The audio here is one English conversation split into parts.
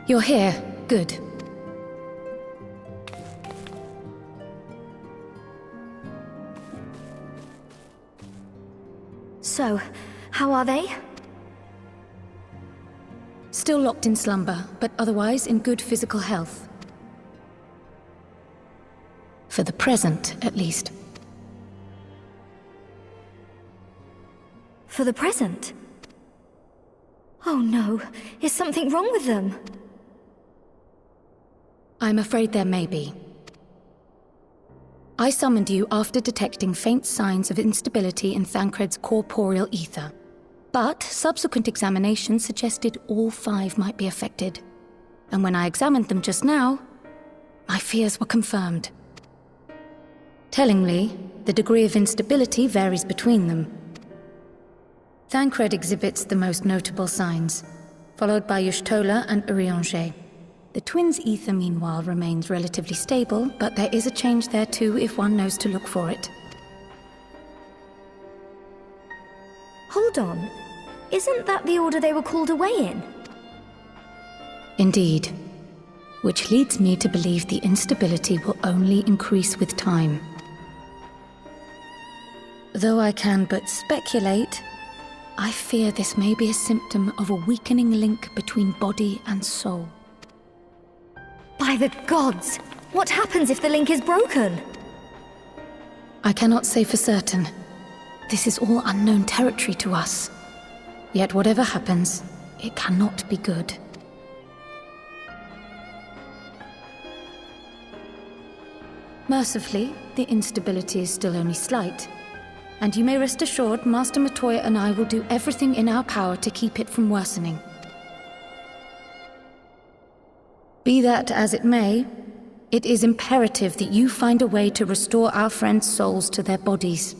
You're here. Good. So, how are they? Still locked in slumber, but otherwise in good physical health. For the present, at least. For the present? Oh no, is something wrong with them? I'm afraid there may be. I summoned you after detecting faint signs of instability in Thancred's corporeal ether. But subsequent examination suggested all 5 might be affected. And when I examined them just now, my fears were confirmed. Tellingly, the degree of instability varies between them. Thancred exhibits the most notable signs, followed by Y'shtola and Urianger. The twins' ether, meanwhile, remains relatively stable, but there is a change there too if one knows to look for it. Hold on. Isn't that the order they were called away in? Indeed. Which leads me to believe the instability will only increase with time. Though I can but speculate, I fear this may be a symptom of a weakening link between body and soul. By the gods! What happens if the link is broken? I cannot say for certain. This is all unknown territory to us. Yet whatever happens, it cannot be good. Mercifully, the instability is still only slight. And you may rest assured, Master Matoya and I will do everything in our power to keep it from worsening. Be that as it may, it is imperative that you find a way to restore our friends' souls to their bodies.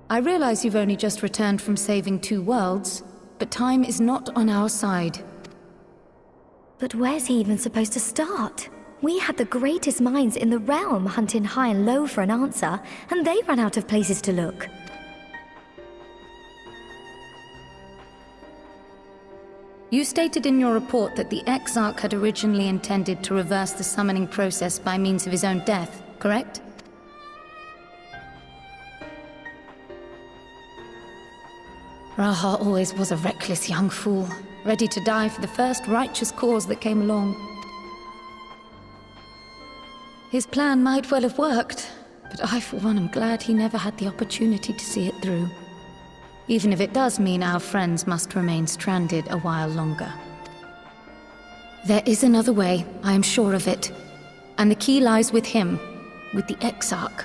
I realize you've only just returned from saving 2 worlds, but time is not on our side. But where's he even supposed to start? We had the greatest minds in the realm hunting high and low for an answer, and they ran out of places to look. You stated in your report that the Exarch had originally intended to reverse the summoning process by means of his own death, correct? Raha always was a reckless young fool, ready to die for the first righteous cause that came along. His plan might well have worked, but I for one am glad he never had the opportunity to see it through. Even if it does mean our friends must remain stranded a while longer. There is another way, I am sure of it. And the key lies with him, with the Exarch.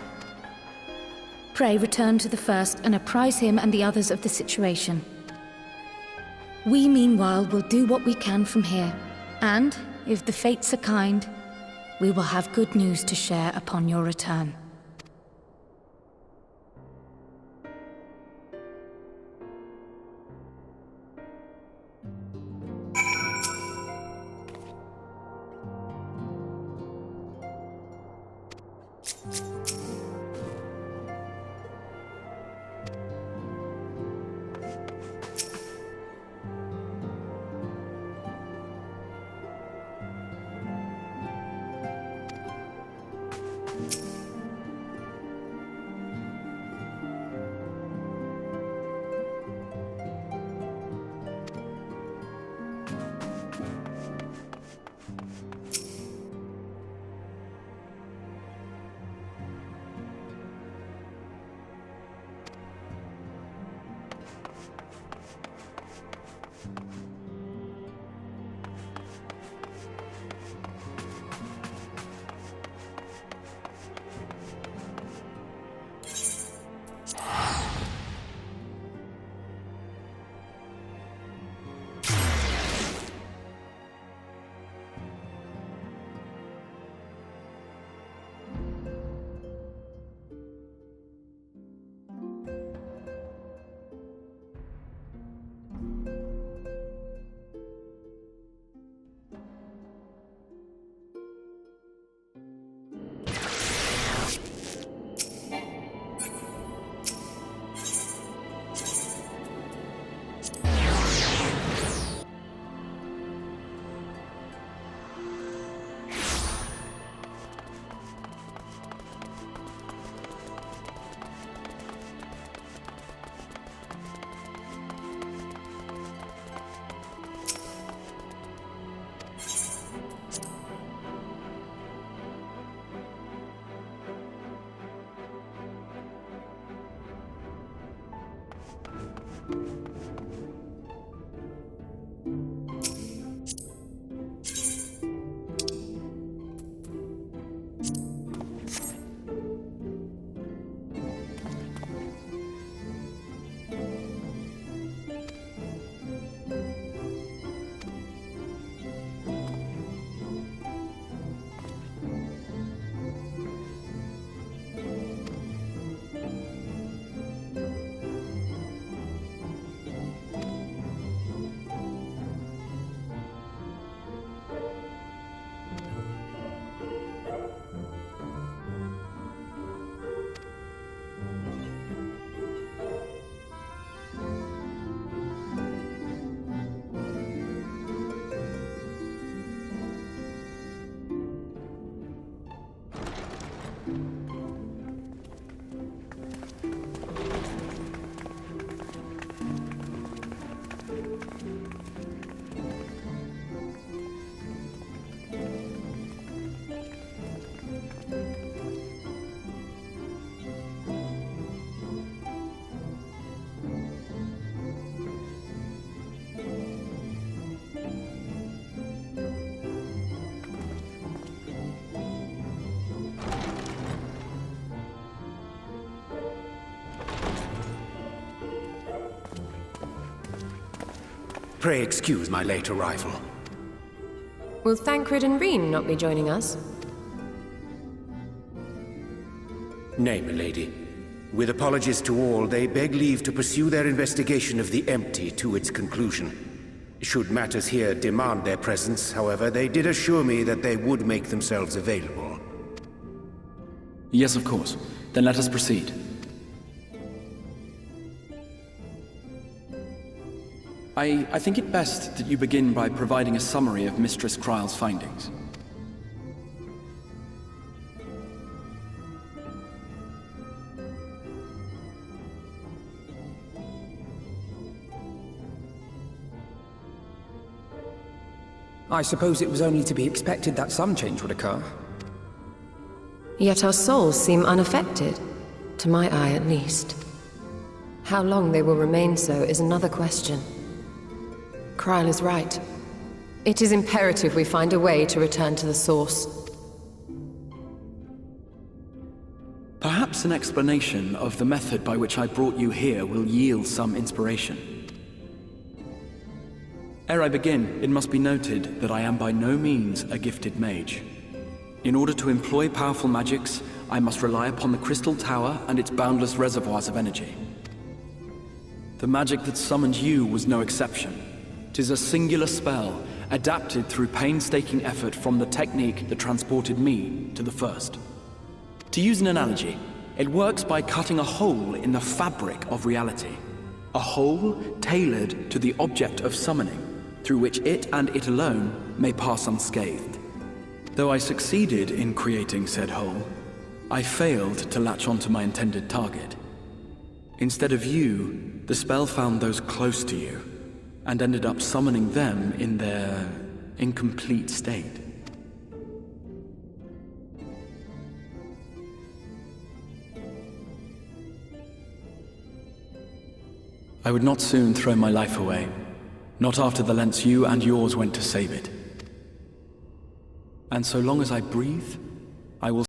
Pray return to the First and apprise him and the others of the situation. We, meanwhile, will do what we can from here. And, if the fates are kind, we will have good news to share upon your return. Pray excuse my late arrival. Will Thancred and Reen not be joining us? Nay, milady. With apologies to all, they beg leave to pursue their investigation of the Empty to its conclusion. Should matters here demand their presence, however, they did assure me that they would make themselves available. Yes, of course. Then let us proceed. I think it best that you begin by providing a summary of Mistress Kryle's findings. I suppose it was only to be expected that some change would occur. Yet our souls seem unaffected, to my eye at least. How long they will remain so is another question. Kryle is right. It is imperative we find a way to return to the source. Perhaps an explanation of the method by which I brought you here will yield some inspiration. Ere I begin, it must be noted that I am by no means a gifted mage. In order to employ powerful magics, I must rely upon the Crystal Tower and its boundless reservoirs of energy. The magic that summoned you was no exception. 'Tis a singular spell, adapted through painstaking effort from the technique that transported me to the First. To use an analogy, it works by cutting a hole in the fabric of reality. A hole tailored to the object of summoning, through which it and it alone may pass unscathed. Though I succeeded in creating said hole, I failed to latch onto my intended target. Instead of you, the spell found those close to you, and ended up summoning them in their incomplete state. I would not soon throw my life away, not after the lengths you and yours went to save it. And so long as I breathe, I will